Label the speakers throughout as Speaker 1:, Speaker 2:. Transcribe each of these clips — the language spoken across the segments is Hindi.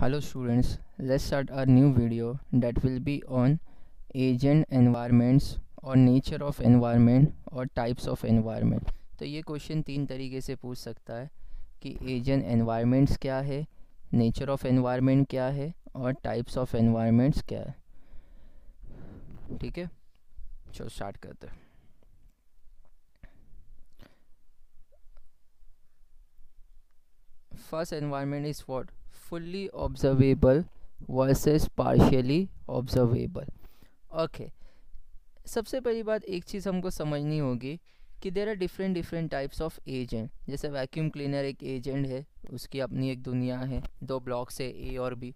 Speaker 1: Hello students, let's start our new video that will be on agent environments और nature of environment और types of environment। तो ये क्वेश्चन तीन तरीके से पूछ सकता है कि agent environments क्या है, nature of environment क्या है और types of environments क्या है। ठीक है, चलो स्टार्ट करते हैं। First environment is what? Fully observable versus partially observable। Okay, सबसे पहली बात एक चीज़ हमको समझनी होगी कि there are different types of agent. जैसे वैक्यूम क्लीनर एक एजेंट है, उसकी अपनी एक दुनिया है, दो ब्लॉक्स है ए और बी।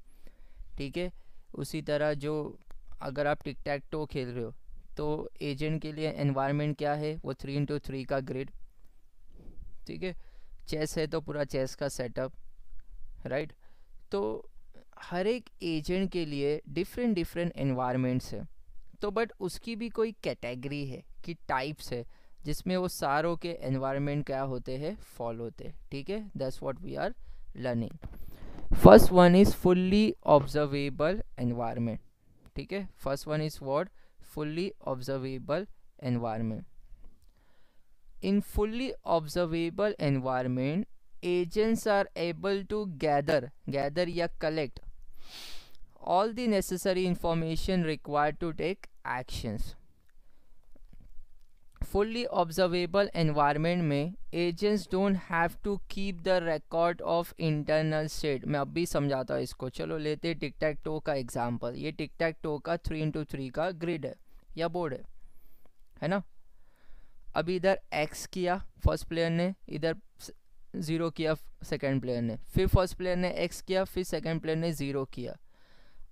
Speaker 1: ठीक है, उसी तरह जो अगर आप टिक टैक टो खेल रहे हो तो एजेंट के लिए एनवायरनमेंट क्या है, वो 3x3 का ग्रिड। ठीक है, चेस है तो पूरा चेस का सेटअप, राइट। तो हर एक एजेंट के लिए डिफरेंट एनवायरनमेंट्स है। तो बट उसकी भी कोई कैटेगरी है कि टाइप्स है जिसमें वो सारों के एनवायरनमेंट क्या होते हैं, फॉलो होते हैं। ठीक है, that's what we are learning. First one is fully observable environment. ठीक है, first one is what? Fully observable environment. In fully observable environment, agents are able to gather या collect all the necessary information required to take actions. Fully observable environment में agents don't have to keep the record of internal state। मैं अब भी समझाता हूँ इसको। चलो लेते टिक टैक टो का एग्जाम्पल। ये टिक टैक टो का 3x3 का ग्रिड है या बोर्ड है ना। अभी इधर x किया फर्स्ट प्लेयर ने, इधर 0 किया सेकंड प्लेयर ने, फिर फर्स्ट प्लेयर ने x किया, फिर सेकंड प्लेयर ने 0 किया।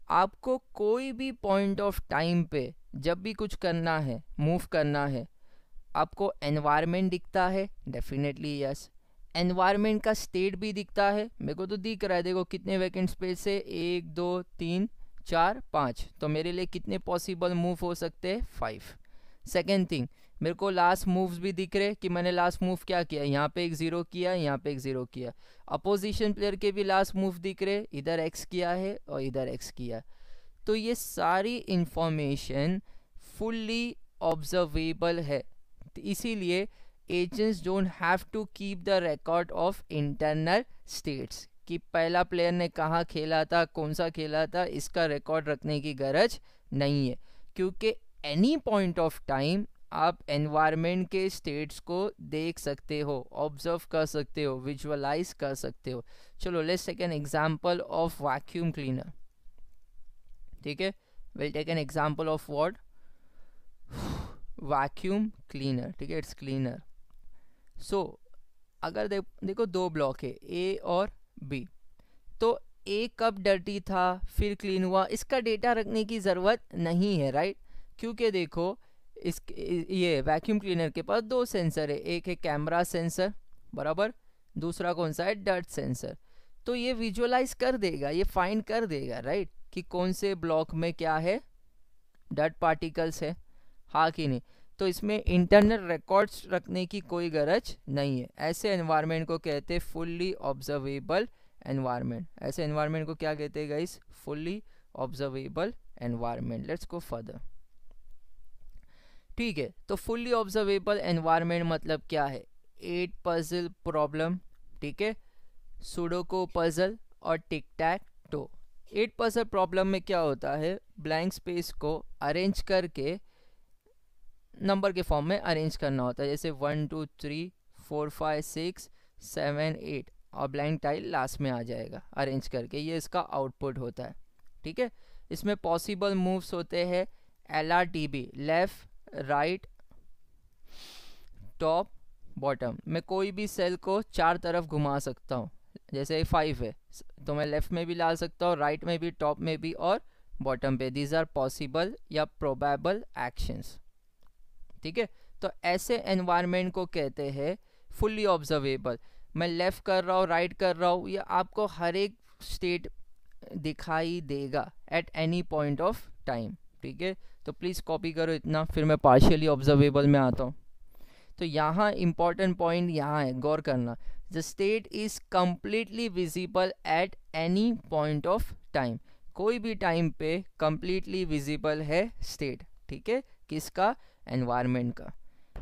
Speaker 1: आपको कोई भी पॉइंट ऑफ टाइम पे जब भी कुछ करना है, मूव करना है, आपको एनवायरनमेंट दिखता है? Definitely yes. एनवायरनमेंट का स्टेट भी दिखता है? मेरे को तो दिख रहा है। देखो कितने वैकेंट स्पेस है, 1 2 3 4 5। तो मेरे लिए कितने पॉसिबल मूव हो सकते हैं? 5। सेकेंड थिंग, मेरे को लास्ट मूव्स भी दिख रहे कि मैंने लास्ट मूव क्या किया, यहाँ पे एक 0 किया, यहाँ पे एक 0 किया। अपोजिशन प्लेयर के भी लास्ट मूव दिख रहे, इधर x किया है और इधर x किया। तो ये सारी इंफॉर्मेशन फुल्ली ऑब्जर्वेबल है। तो इसीलिए agents don't have to keep the record of internal states कि पहला प्लेयर ने कहाँ खेला था, कौन सा खेला था, इसका रिकॉर्ड रखने की गरज नहीं है। क्योंकि एनी पॉइंट ऑफ टाइम आप एनवायरनमेंट के स्टेट्स को देख सकते हो, ऑब्जर्व कर सकते हो, विजुअलाइज कर सकते हो। चलो let's take an example of vacuum cleaner. ठीक है, will take an example of what? Vacuum cleaner. ठीक है, इट्स क्लीनर। सो अगर देखो दो ब्लॉक है ए और बी, तो ए कब डर्टी था फिर क्लीन हुआ, इसका डेटा रखने की ज़रूरत नहीं है, राइट। क्योंकि देखो ये वैक्यूम क्लीनर के पास दो सेंसर है, एक है कैमरा सेंसर बराबर, दूसरा कौन सा है? Dirt sensor. तो ये विजुअलाइज कर देगा, ये फाइंड कर देगा, राइट, कि कौन से ब्लॉक में क्या है, डर्ट पार्टिकल्स है, हाँ कि नहीं। तो इसमें इंटरनल रिकॉर्ड्स रखने की कोई गरज नहीं है। ऐसे एनवायरनमेंट को कहते हैं फुल्ली ऑब्जर्वेबल एनवायरनमेंट। ऐसे एनवायरनमेंट को क्या कहते हैं guys? Fully observable environment. Let's go further. ठीक है, तो फुल्ली ऑब्जर्वेबल एनवायरनमेंट मतलब क्या है? 8 पजल प्रॉब्लम, ठीक है, सुडोको पजल और टिक टैक टो। 8 पजल प्रॉब्लम में क्या होता है? ब्लैंक स्पेस को अरेंज करके नंबर के फॉर्म में अरेंज करना होता है, जैसे 1 2 3 4 5 6 7 8 और ब्लैंक टाइल लास्ट में आ जाएगा अरेंज करके। ये इसका आउटपुट होता है। ठीक है, इसमें पॉसिबल मूव्स होते हैं LRTB, left right top bottom. मैं कोई भी सेल को चार तरफ घुमा सकता हूँ। जैसे 5 है तो मैं लेफ्ट में भी ला सकता हूँ, राइट में भी, टॉप में भी और बॉटम पे। दीज आर पॉसिबल या प्रोबेबल एक्शंस। ठीक है, तो ऐसे एनवायरनमेंट को कहते हैं फुल्ली ऑब्जर्वेबल। मैं लेफ्ट कर रहा हूँ, राइट कर रहा हूँ, या आपको हर एक स्टेट दिखाई देगा eight any point of time. ठीक है, तो प्लीज़ कॉपी करो इतना, फिर मैं पार्शियली ऑब्जर्वेबल में आता हूँ। तो यहाँ इंपॉर्टेंट पॉइंट यहाँ है, गौर करना, the state is completely visible at any point of time, कोई भी टाइम पे कंप्लीटली विजिबल है स्टेट, ठीक है, किसका, एनवायरनमेंट का,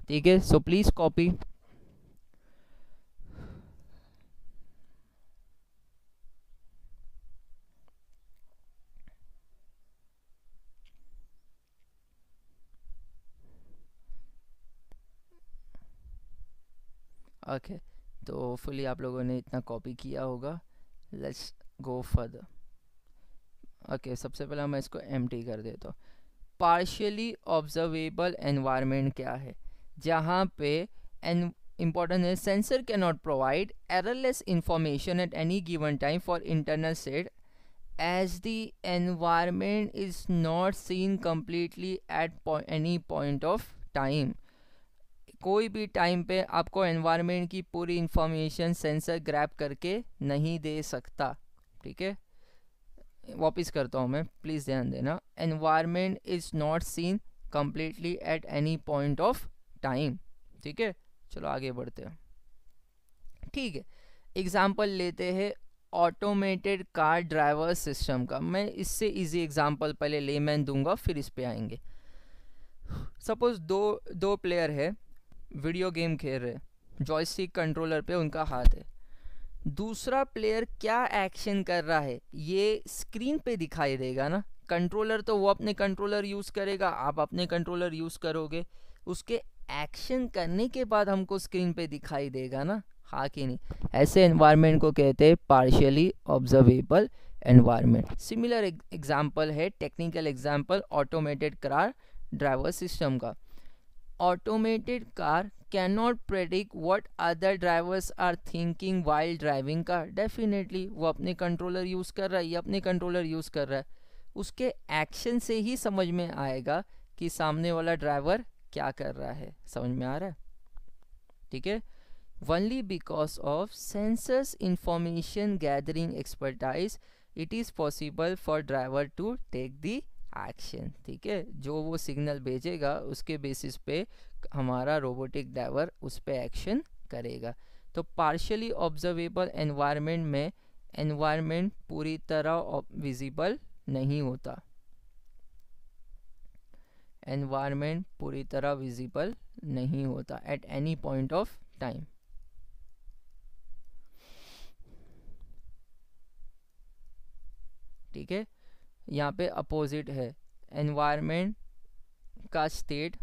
Speaker 1: ठीक है। So please copy. ओके, तो फुली आप लोगों ने इतना कॉपी किया होगा। Let's go further. ओके, सबसे पहले मैं इसको एम्प्टी कर देता हूँ। पार्शियली ऑब्जर्वेबल एनवायरनमेंट क्या है, जहाँ पे एन इम्पॉर्टेंट है, sensor can not provide errorless information at any given time for internal state as the environment is not seen completely at any point of time. कोई भी टाइम पे आपको एनवायरनमेंट की पूरी इंफॉर्मेशन सेंसर ग्रैब करके नहीं दे सकता, ठीक है। वापस करता हूँ मैं, प्लीज़ ध्यान देना, environment is not seen completely at any point of time, ठीक है। चलो आगे बढ़ते हैं, ठीक है। एग्जाम्पल लेते हैं ऑटोमेटेड कार ड्राइवर सिस्टम का। मैं इससे इजी एग्जाम्पल पहले लेमैन दूंगा, फिर इस पे आएंगे। सपोज दो प्लेयर है, वीडियो गेम खेल रहे, जॉयस्टिक कंट्रोलर पे उनका हाथ है, दूसरा प्लेयर क्या एक्शन कर रहा है ये स्क्रीन पे दिखाई देगा ना। कंट्रोलर तो वो अपने कंट्रोलर यूज़ करेगा, आप अपने कंट्रोलर यूज़ करोगे, उसके एक्शन करने के बाद हमको स्क्रीन पे दिखाई देगा ना, हाँ कि नहीं। ऐसे एनवायरनमेंट को कहते हैं partially observable environment. Similar example है, technical example automated car driver system का। Automated car cannot predict what other drivers are thinking while driving car. Definitely वो अपने कंट्रोलर यूज़ कर रहा है, ये अपने कंट्रोलर यूज़ कर रहा है, उसके एक्शन से ही समझ में आएगा कि सामने वाला ड्राइवर क्या कर रहा है, समझ में आ रहा है, ठीक है। Only because of sensors information gathering expertise it is possible for driver to take the action, ठीक है। जो वो सिग्नल भेजेगा उसके बेसिस पे हमारा रोबोटिक ड्राइवर उस पे एक्शन करेगा। तो पार्शियली ऑब्जर्वेबल एनवायरनमेंट में एनवायरनमेंट पूरी तरह विजिबल नहीं होता, एनवायरनमेंट पूरी तरह विजिबल नहीं होता eight any point of time, ठीक है। यहाँ पे अपोजिट है, एनवायरनमेंट का स्टेट,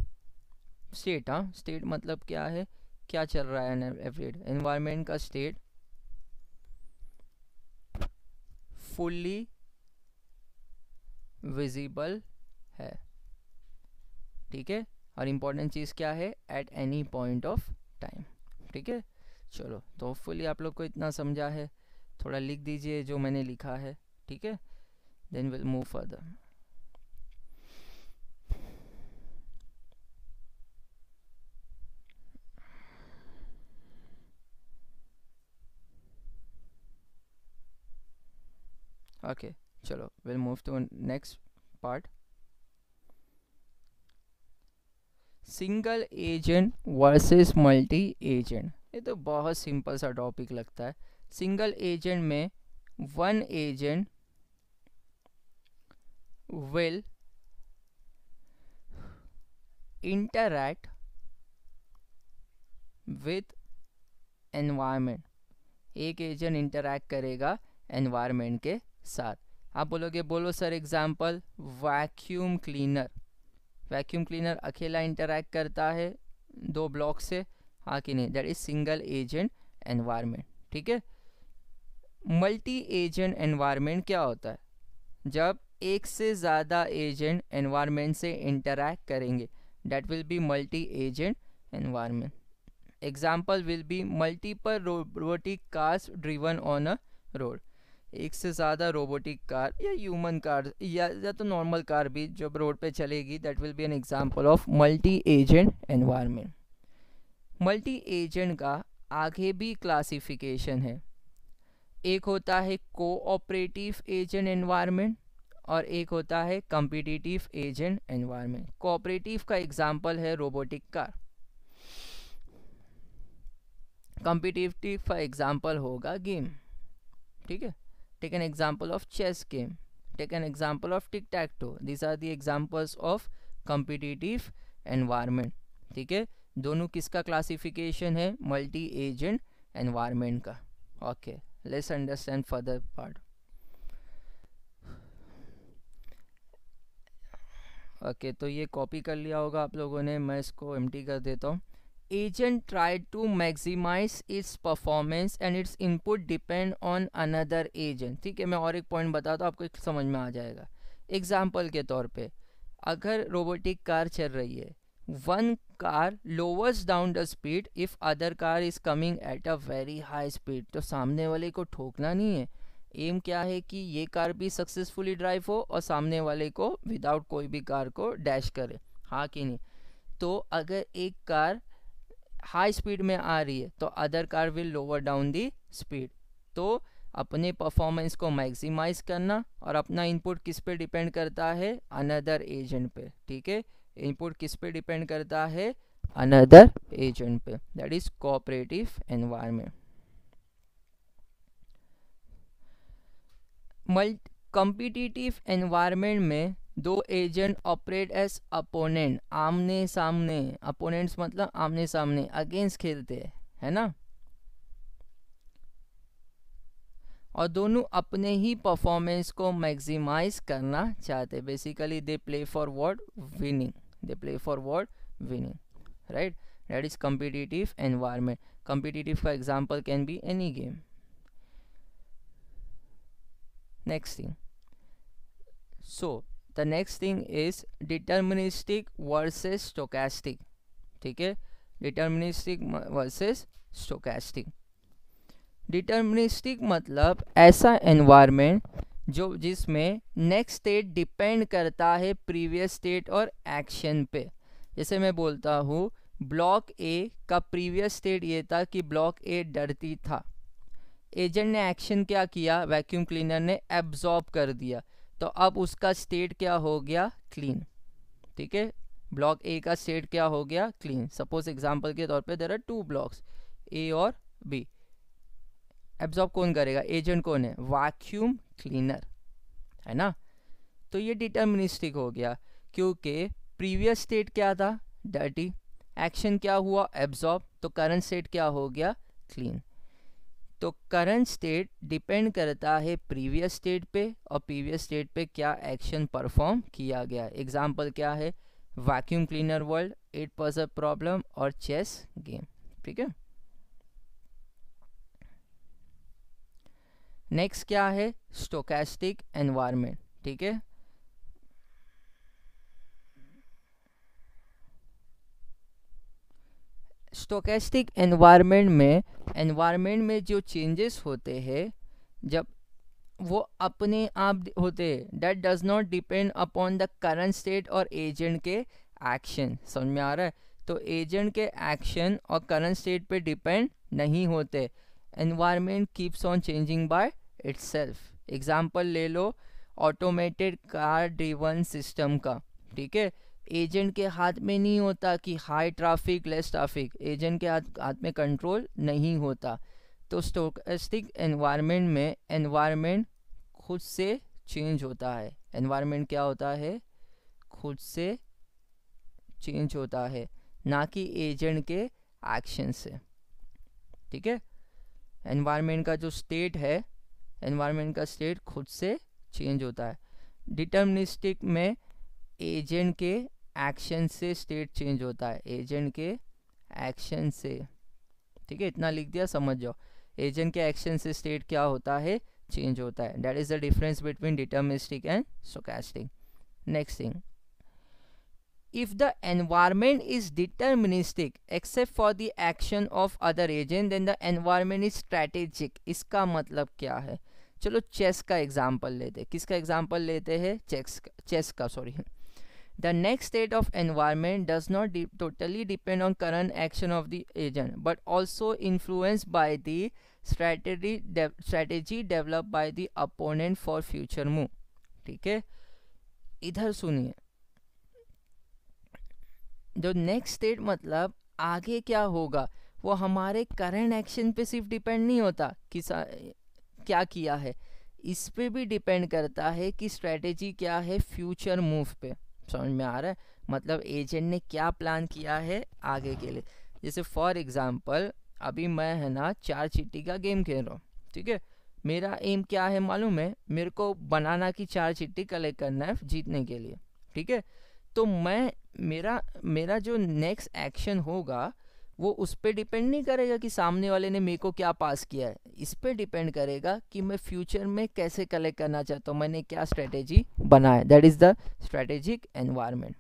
Speaker 1: हाँ स्टेट मतलब क्या है, क्या चल रहा है एवरीडे, एनवायरनमेंट का स्टेट फुल्ली विजिबल है, ठीक है। और इम्पोर्टेंट चीज़ क्या है, eight any point of time, ठीक है। चलो तो फुल्ली आप लोग को इतना समझा है, थोड़ा लिख दीजिए जो मैंने लिखा है, ठीक है, then we'll move further. Okay, चलो we'll move to next part. Single agent versus multi agent, ये तो बहुत सिंपल सा टॉपिक लगता है। सिंगल एजेंट में one agent will interact with environment, एक एजेंट इंटरैक्ट करेगा एनवायरनमेंट के साथ। आप बोलोगे, बोलो sir example, vacuum cleaner, vacuum cleaner अकेला इंटरैक्ट करता है दो ब्लॉक से, हाँ कि नहीं, that is single agent environment, ठीक है। मल्टी एजेंट एनवायरनमेंट क्या होता है, जब एक से ज़्यादा एजेंट एनवायरनमेंट से इंटरैक्ट करेंगे, that will be multi agent environment. Example will be multiple robotic cars driven on a road, एक से ज़्यादा रोबोटिक कार या ह्यूमन कार या तो नॉर्मल कार भी जब रोड पे चलेगी, that will be N example of multi agent environment. Multi agent का आगे भी क्लासिफिकेशन है, एक होता है कोऑपरेटिव एजेंट एनवायरनमेंट और एक होता है कॉम्पिटिटिव एजेंट एनवायरनमेंट। कोऑपरेटिव का एग्जांपल है robotic car, competitive for example होगा गेम, ठीक है. Take an example of chess game, take an example of tic tac toe. These are the examples of competitive environment. ठीक है, दोनों किसका क्लासिफिकेशन है? मल्टी एजेंट एनवायरनमेंट का. Okay, let's understand further part. Okay, तो ये कॉपी कर लिया होगा आप लोगों ने, मैं इसको एम्प्टी कर देता हूँ. Agent try to maximize its performance and its input depend on another agent. ठीक है, मैं और एक पॉइंट बताता हूँ, आपको समझ में आ जाएगा. एग्जाम्पल के तौर पे, अगर रोबोटिक कार चल रही है, one car lowers down the speed if other car is coming at a very high speed. तो सामने वाले को ठोकना नहीं है, एम क्या है कि ये कार भी सक्सेसफुली ड्राइव हो और सामने वाले को विदाउट कोई भी कार को डैश करे, हाँ कि नहीं. तो अगर एक कार हाई स्पीड में आ रही है तो other car will lower down the speed. तो अपने परफॉर्मेंस को मैक्सिमाइज करना, और अपना इनपुट किस पे डिपेंड करता है? अनदर एजेंट पे. ठीक है, इनपुट किस पे डिपेंड करता है? अनदर एजेंट पे. That is cooperative environment. Competitive environment में दो एजेंट ऑपरेट एज अपोनेंट, आमने सामने. अपोनेंट्स मतलब आमने सामने, अगेंस्ट खेलते हैं, है ना. और दोनों अपने ही परफॉर्मेंस को मैक्सिमाइज करना चाहते. Basically they play for what? Winning. They play for what? Winning, right. That is competitive environment. Competitive का example can be any game. Next thing, so the next thing is deterministic versus stochastic. ठीक है, deterministic versus stochastic. deterministic मतलब ऐसा environment जो जिसमें next state डिपेंड करता है previous state और action पे. जैसे मैं बोलता हूँ ब्लॉक A का previous state ये था कि ब्लॉक A डरती था. एजेंट ने एक्शन क्या किया? वैक्यूम क्लीनर ने एब्जॉर्ब कर दिया, तो अब उसका स्टेट क्या हो गया? क्लीन. ठीक है, ब्लॉक ए का स्टेट क्या हो गया? क्लीन. सपोज एग्जांपल के तौर पे there are two blocks A और बी. एब्जॉर्ब कौन करेगा? एजेंट कौन है? वैक्यूम क्लीनर, है ना. तो ये डिटर्मिनिस्टिक हो गया, क्योंकि प्रीवियस स्टेट क्या था? डर्टी. एक्शन क्या हुआ? एब्जॉर्ब. तो करंट स्टेट क्या हो गया? क्लीन. तो करंट स्टेट डिपेंड करता है प्रीवियस स्टेट पे, और प्रीवियस स्टेट पे क्या एक्शन परफॉर्म किया गया. एग्जांपल क्या है? वैक्यूम क्लीनर वर्ल्ड, 8% प्रॉब्लम और चेस गेम. ठीक है, नेक्स्ट क्या है? Stochastic environment. ठीक है, स्टोकेस्टिक एनवायरनमेंट में जो चेंजेस होते हैं, जब वो अपने आप होते हैं, that does not depend upon the current state और एजेंट के एक्शन. समझ में आ रहा है? तो एजेंट के एक्शन और करंट स्टेट पे डिपेंड नहीं होते. Environment keeps on changing by itself. Example ले लो ऑटोमेटेड कार ड्रिवन सिस्टम का. ठीक है, एजेंट के हाथ में नहीं होता कि high traffic less traffic, agent के हाथ में कंट्रोल नहीं होता. तो स्टोकेस्टिक एनवायरनमेंट में एनवायरनमेंट खुद से चेंज होता है. एनवायरनमेंट क्या होता है? खुद से चेंज होता है, ना कि एजेंट के एक्शन से. ठीक है, एनवायरनमेंट का जो स्टेट है, एनवायरनमेंट का स्टेट खुद से चेंज होता है. डिटर्मिनिस्टिक में एजेंट के एक्शन से स्टेट चेंज होता है, एजेंट के एक्शन से. ठीक है, इतना लिख दिया, समझ जाओ. एजेंट के एक्शन से स्टेट क्या होता है? चेंज होता है. That is the difference between deterministic and stochastic. Next thing, if the environment is deterministic except for the action of other agent then the environment is strategic. इसका मतलब क्या है? चलो चेस का एग्जाम्पल लेते हैं. किसका एग्जाम्पल लेते हैं? चेस का sorry. The next state of environment does not totally depend on current action of the agent but also influenced by the strategy developed by the opponent for future move. ठीक है, इधर सुनिए. जो नेक्स्ट स्टेट मतलब आगे क्या होगा वो हमारे करंट एक्शन पे सिर्फ डिपेंड नहीं होता कि क्या किया है, इस पे भी डिपेंड करता है कि स्ट्रेटेजी क्या है फ्यूचर मूव पे। समझ में आ रहा है? मतलब एजेंट ने क्या प्लान किया है आगे के लिए। जैसे फॉर एग्जांपल अभी मैं है ना 4 चिट्टी का गेम खेल रहा हूँ, ठीक है। मेरा एम क्या है मालूम है, मेरे को बनाना की 4 चिट्टी कलेक्ट करना है जीतने के लिए, ठीक है। तो मैं मेरा मेरा जो नेक्स्ट एक्शन होगा वो उस पर डिपेंड नहीं करेगा कि सामने वाले ने मेरे को क्या पास किया है, इस पे डिपेंड करेगा कि मैं फ्यूचर में कैसे कलेक्ट करना चाहता हूँ, मैंने क्या स्ट्रेटेजी बनाया। That is the strategic environment.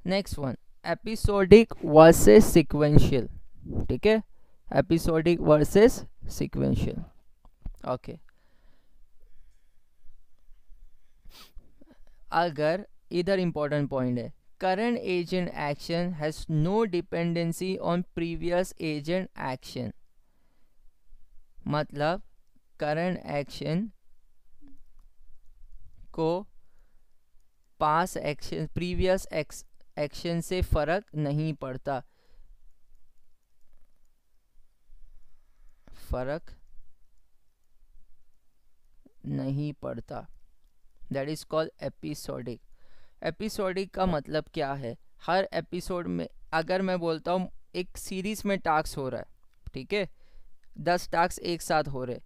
Speaker 1: Next one, episodic versus sequential, ठीक है। Episodic versus sequential, okay. अगर इधर इंपॉर्टेंट पॉइंट है, current agent action has no dependency on previous agent action, मतलब current action को पास एक्शन प्रीवियस एक्शन से फर्क नहीं पड़ता, फर्क नहीं पड़ता। That is called episodic. Episodic का मतलब क्या है, हर एपिसोड में अगर मैं बोलता हूँ एक सीरीज में टास्क हो रहा है, ठीक है, 10 टास्क एक साथ हो रहे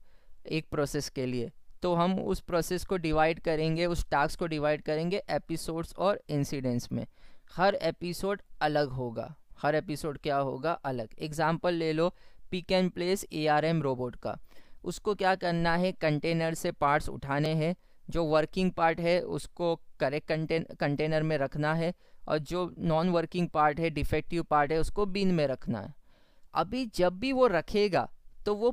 Speaker 1: एक प्रोसेस के लिए, तो हम उस प्रोसेस को डिवाइड करेंगे, उस टास्क को डिवाइड करेंगे एपिसोड्स और इंसिडेंट्स में। हर एपिसोड अलग होगा, हर एपिसोड क्या होगा अलग। एग्जाम्पल ले लो pick and place ARM robot का। उसको क्या करना है, कंटेनर से पार्ट्स उठाने हैं, जो वर्किंग पार्ट है उसको करेक्ट कंटेनर में रखना है, और जो नॉन वर्किंग पार्ट है डिफेक्टिव पार्ट है उसको बिन में रखना है। अभी जब भी वो रखेगा तो वो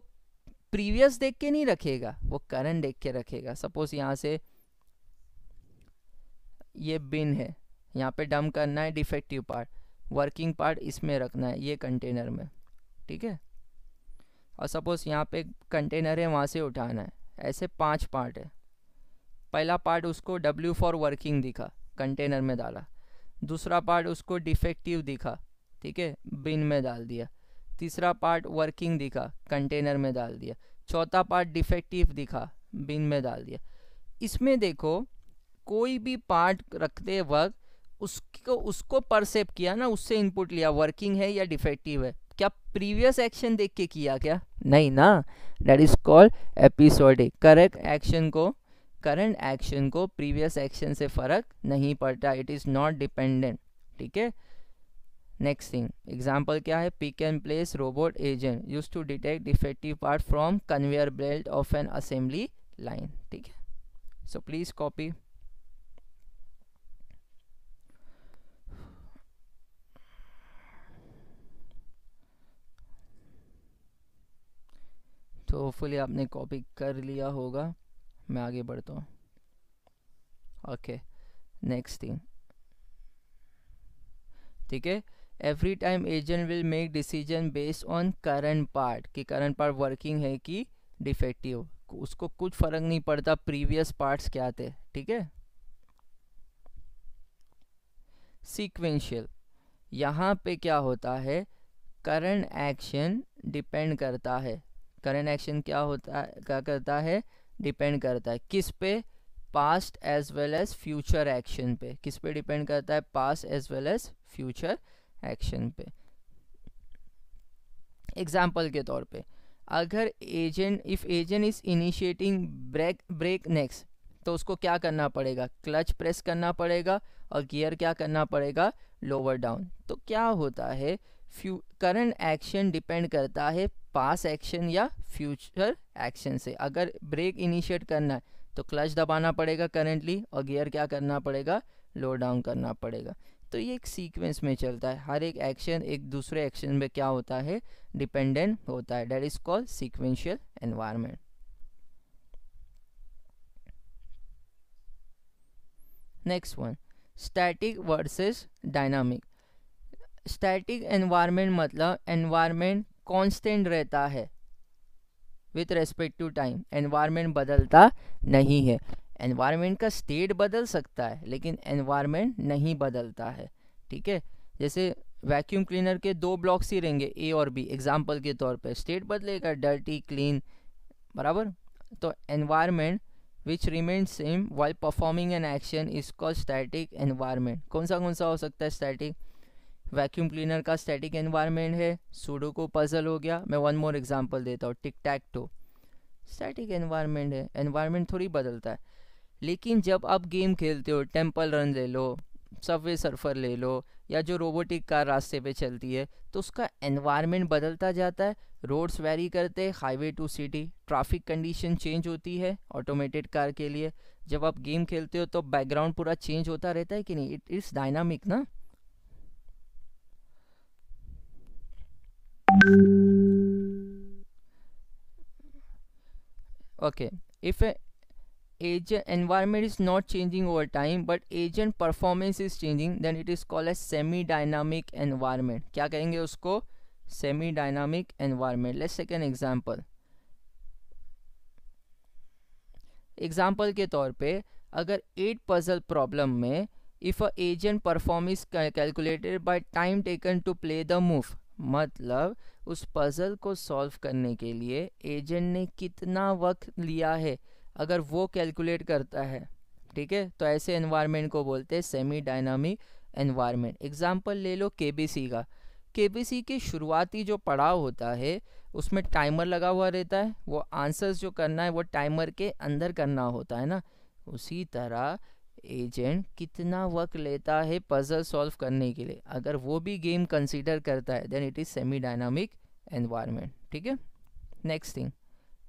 Speaker 1: प्रीवियस देख के नहीं रखेगा, वो करंट देख के रखेगा। सपोज यहाँ से ये बिन है, यहाँ पे डंप करना है डिफेक्टिव पार्ट, वर्किंग पार्ट इसमें रखना है ये कंटेनर में, ठीक है। और सपोज यहाँ पे कंटेनर है वहाँ से उठाना है, ऐसे 5 पार्ट है। पहला पार्ट उसको W फॉर वर्किंग दिखा, कंटेनर में डाला। दूसरा पार्ट उसको डिफेक्टिव दिखा, ठीक है, बिन में डाल दिया। तीसरा पार्ट वर्किंग दिखा, कंटेनर में डाल दिया। चौथा पार्ट डिफेक्टिव दिखा, बिन में डाल दिया। इसमें देखो कोई भी पार्ट रखते वक्त उसको परसेप्ट किया ना, उससे इनपुट लिया वर्किंग है या डिफेक्टिव है, क्या प्रीवियस एक्शन देख के किया क्या? नहीं ना। That is called episodic. Current action को प्रीवियस एक्शन से फर्क नहीं पड़ता, इट इज नॉट डिपेंडेंट, ठीक है। नेक्स्ट थिंग, एग्जाम्पल क्या है, pick and place robot agent use to detect defective part from conveyor belt of an assembly line, ठीक है। So please copy. तो होपफुली आपने कॉपी कर लिया होगा, मैं आगे बढ़ता हूँ। ओके, नेक्स्ट थिंग, ठीक है। Every time agent will make decision based on current part, कि करंट पार्ट वर्किंग है कि डिफेक्टिव, उसको कुछ फर्क नहीं पड़ता प्रीवियस पार्ट्स क्या थे, ठीक है। सीक्वेंशियल, यहाँ पे क्या होता है, करंट एक्शन डिपेंड करता है, करंट एक्शन क्या होता है, क्या करता है, डिपेंड करता है किस पे, past as well as future action पे। किस पे डिपेंड करता है, past as well as future action पे। एग्जाम्पल के तौर पे, अगर if agent is initiating brake next, तो उसको क्या करना पड़ेगा, क्लच प्रेस करना पड़ेगा और गियर क्या करना पड़ेगा, लोअर डाउन। तो क्या होता है, करंट एक्शन डिपेंड करता है पास एक्शन या फ्यूचर एक्शन से। अगर ब्रेक इनिशिएट करना है तो क्लच दबाना पड़ेगा करंटली, और गियर क्या करना पड़ेगा, लो डाउन करना पड़ेगा। तो ये एक सीक्वेंस में चलता है, हर एक एक्शन एक दूसरे एक्शन में क्या होता है, डिपेंडेंट होता है। That is called sequential environment. Next one, static versus dynamic. Static environment मतलब एनवायरनमेंट कांस्टेंट रहता है with respect to time, environment बदलता नहीं है। एनवायरनमेंट का स्टेट बदल सकता है लेकिन एनवायरनमेंट नहीं बदलता है, ठीक है। जैसे वैक्यूम क्लीनर के दो ब्लॉक्स ही रहेंगे, ए और बी, एग्जाम्पल के तौर पे, स्टेट बदलेगा, डर्टी क्लीन, बराबर। तो environment which remain same while performing an action is called static environment. कौन सा हो सकता है स्टैटिक? वैक्यूम क्लीनर का स्टैटिक एनवायरनमेंट है, सुडोकू पजल हो गया। मैं वन मोर एग्जांपल देता हूँ, टिक टैक टो, स्टैटिक एनवायरनमेंट है, एनवायरनमेंट थोड़ी बदलता है। लेकिन जब आप गेम खेलते हो, टेम्पल रन ले लो, सबवे सर्फर ले लो, या जो रोबोटिक कार रास्ते पे चलती है, तो उसका एनवायरनमेंट बदलता जाता है, रोड्स वेरी करते हैं, highway to city, traffic condition change होती है ऑटोमेटेड कार के लिए। जब आप गेम खेलते हो तो बैकग्राउंड पूरा चेंज होता रहता है कि नहीं? इट इज डायनामिक ना। Okay, if a agent environment is not changing over time but agent performance is changing, then it is called as semi dynamic environment. क्या कहेंगे उसको? semi dynamic environment. Let's take an example. Example के तौर पे, अगर 8 पजल प्रॉब्लम में if a agent perform is calculated by time taken to play the move, मतलब उस पजल को सॉल्व करने के लिए एजेंट ने कितना वक्त लिया है, अगर वो कैलकुलेट करता है, ठीक है, तो ऐसे एनवायरनमेंट को बोलते हैं सेमी डायनामिक एनवायरनमेंट। एग्जाम्पल ले लो केबीसी का। केबीसी के शुरुआती जो पड़ाव होता है उसमें टाइमर लगा हुआ रहता है, वो आंसर्स जो करना है वो टाइमर के अंदर करना होता है ना। उसी तरह एजेंट कितना वक्त लेता है पजल सॉल्व करने के लिए, अगर वो भी गेम कंसीडर करता है, then it is semi dynamic environment. ठीक है, नेक्स्ट थिंग,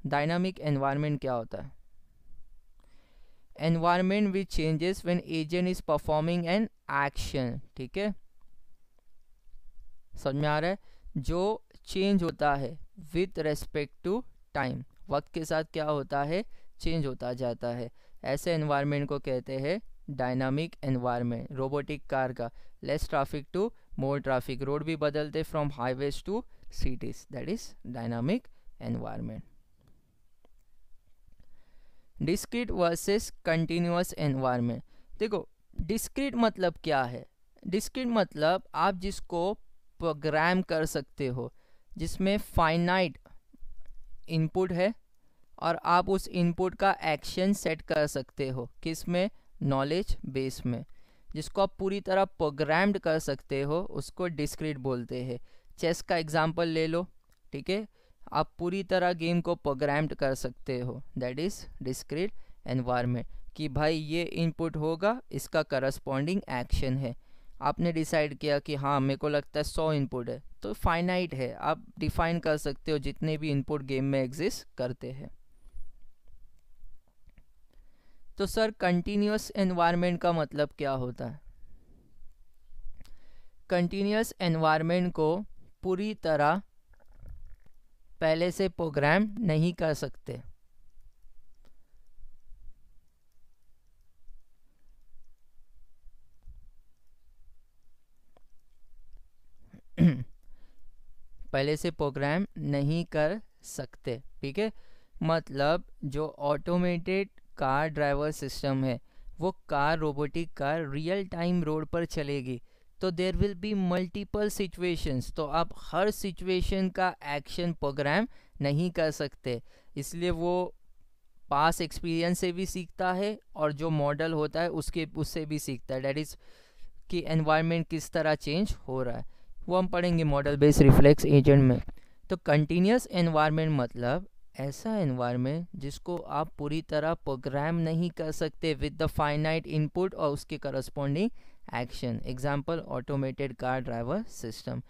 Speaker 1: डायनामिक एनवायरनमेंट क्या होता है? Environment which changes when agent is performing an action. ठीक है, समझ में आ रहा है? जो चेंज होता है विथ रेस्पेक्ट टू टाइम, वक्त के साथ क्या होता है? चेंज होता जाता है। ऐसे एनवायरनमेंट को कहते हैं डायनामिक एनवायरनमेंट। रोबोटिक कार का less traffic to more traffic, road भी बदलते from highways to cities, that is dynamic environment. Discrete versus continuous environment. देखो, डिस्क्रीट मतलब क्या है? डिस्क्रीट मतलब आप जिसको प्रोग्राम कर सकते हो, जिसमें फाइनाइट इनपुट है और आप उस इनपुट का एक्शन सेट कर सकते हो, किस में? नॉलेज बेस में। जिसको आप पूरी तरह प्रोग्राम्ड कर सकते हो उसको डिस्क्रीट बोलते हैं। चेस का एग्जांपल ले लो, ठीक है, आप पूरी तरह गेम को प्रोग्राम्ड कर सकते हो, दैट इज डिस्क्रीट एनवायरनमेंट। कि भाई ये इनपुट होगा, इसका करस्पॉन्डिंग एक्शन है। आपने डिसाइड किया कि हाँ मेरे को लगता है 100 इनपुट है, तो फाइनाइट है, आप डिफाइन कर सकते हो जितने भी इनपुट गेम में एग्जिस्ट करते हैं। तो सर कंटिन्यूअस एनवायरनमेंट का मतलब क्या होता है? कंटिन्यूअस एनवायरनमेंट को पूरी तरह पहले से प्रोग्राम नहीं कर सकते। पहले से प्रोग्राम नहीं कर सकते, ठीक है। मतलब जो ऑटोमेटेड कार ड्राइवर सिस्टम है, वो car, robotic car real time road पर चलेगी, तो there will be multiple situations, तो आप हर सिचुएशन का एक्शन प्रोग्राम नहीं कर सकते। इसलिए वो पास एक्सपीरियंस से भी सीखता है और जो मॉडल होता है उससे भी सीखता है, डेट इज़ कि एनवायरनमेंट किस तरह चेंज हो रहा है, वो हम पढ़ेंगे मॉडल बेस्ड रिफ्लेक्स एजेंट में। तो कंटिन्यूस एनवायरनमेंट मतलब ऐसा एनवायरनमेंट जिसको आप पूरी तरह प्रोग्राम नहीं कर सकते विद द फाइनाइट इनपुट और उसके corresponding action. Example automated car driver system.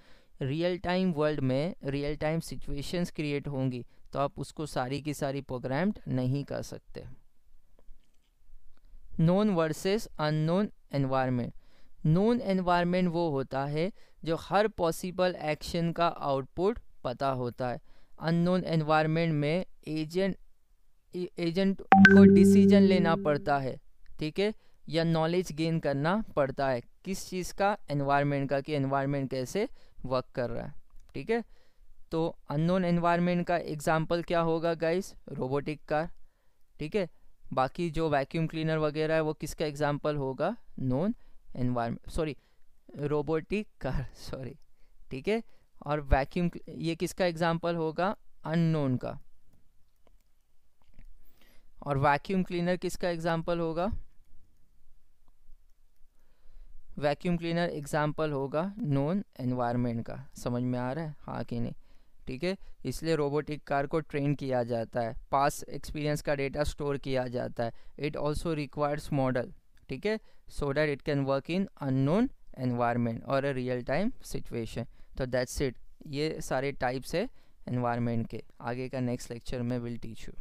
Speaker 1: Real time world में रियल टाइम सिचुएशंस क्रिएट होंगी, तो आप उसको सारी की सारी प्रोग्राम्ड नहीं कर सकते। Known versus unknown environment. Known environment वो होता है जो हर पॉसिबल एक्शन का आउटपुट पता होता है। अननोन एनवायरनमेंट में एजेंट को डिसीजन लेना पड़ता है, ठीक है, या नॉलेज गेन करना पड़ता है, किस चीज़ का? एनवायरनमेंट का, कि एनवायरनमेंट कैसे वर्क कर रहा है, ठीक है। तो अननोन एनवायरनमेंट का एग्जांपल क्या होगा गाइस? रोबोटिक कार, ठीक है। बाकी जो वैक्यूम क्लीनर वगैरह है वो किसका एग्जांपल होगा? Known environment, sorry, robotic car, sorry, ठीक है। और वैक्यूम, ये किसका एग्जांपल होगा, अननोन का। और वैक्यूम क्लीनर किसका एग्जांपल होगा, वैक्यूम क्लीनर एग्जांपल होगा नोन एनवायरनमेंट का। समझ में आ रहा है, हाँ कि नहीं, ठीक है। इसलिए रोबोटिक कार को ट्रेन किया जाता है, पास एक्सपीरियंस का डेटा स्टोर किया जाता है। इट ऑल्सो रिक्वायर्स मॉडल, ठीक है, so that it can work in unknown environment और अ रियल टाइम सिचुएशन। तो दैट्स इट, ये सारे टाइप्स है एनवायरनमेंट के। आगे का नेक्स्ट लेक्चर में विल टीच यू।